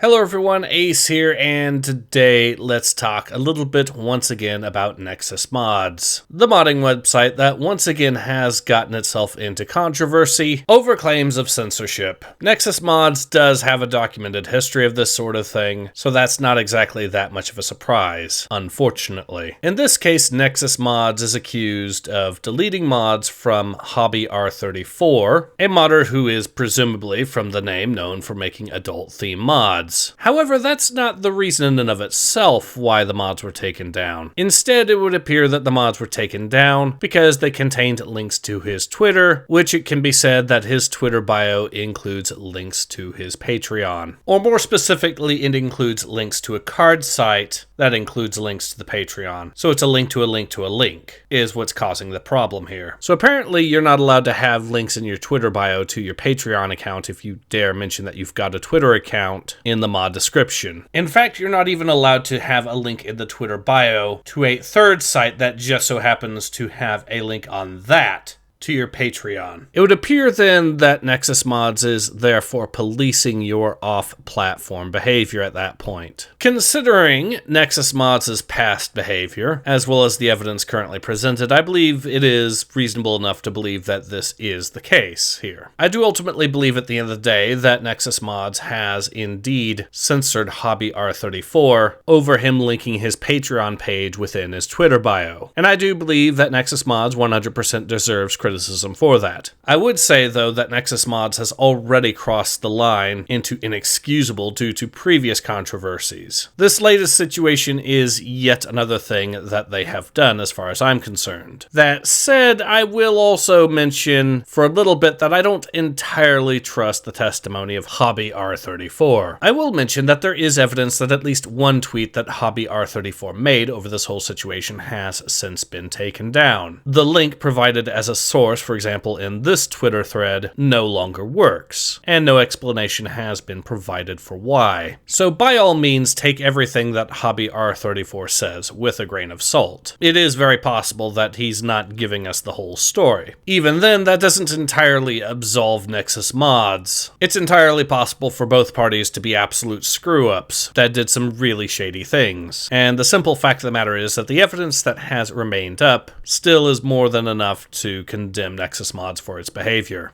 Hello everyone, Ace here, and today let's talk a little bit once again about Nexus Mods, the modding website that once again has gotten itself into controversy over claims of censorship. Nexus Mods does have a documented history of this sort of thing, so that's not exactly that much of a surprise, unfortunately. In this case, Nexus Mods is accused of deleting mods from HobbyR34, a modder who is presumably, from the name, known for making adult-themed mods. However, that's not the reason in and of itself why the mods were taken down. Instead, it would appear that the mods were taken down because they contained links to his Twitter, which it can be said that his Twitter bio includes links to his Patreon. Or more specifically, it includes links to a card site that includes links to the Patreon. So it's a link to a link to a link, is what's causing the problem here. So apparently you're not allowed to have links in your Twitter bio to your Patreon account if you dare mention that you've got a Twitter account in the mod description. In fact, you're not even allowed to have a link in the Twitter bio to a third site that just so happens to have a link on that to your Patreon. It would appear then that Nexus Mods is therefore policing your off-platform behavior at that point. Considering Nexus Mods' past behavior, as well as the evidence currently presented, I believe it is reasonable enough to believe that this is the case here. I do ultimately believe at the end of the day that Nexus Mods has indeed censored HobbyR34 over him linking his Patreon page within his Twitter bio. And I do believe that Nexus Mods 100% deserves criticism for that. I would say, though, that Nexus Mods has already crossed the line into inexcusable due to previous controversies. This latest situation is yet another thing that they have done as far as I'm concerned. That said, I will also mention for a little bit that I don't entirely trust the testimony of HobbyR34. I will mention that there is evidence that at least one tweet that HobbyR34 made over this whole situation has since been taken down. The link provided as a source, for example, in this Twitter thread, no longer works, and no explanation has been provided for why. So by all means, take everything that HobbyR34 says with a grain of salt. It is very possible that he's not giving us the whole story. Even then, that doesn't entirely absolve Nexus Mods. It's entirely possible for both parties to be absolute screw-ups that did some really shady things. And the simple fact of the matter is that the evidence that has remained up still is more than enough to condemn Nexus Mods for its behavior.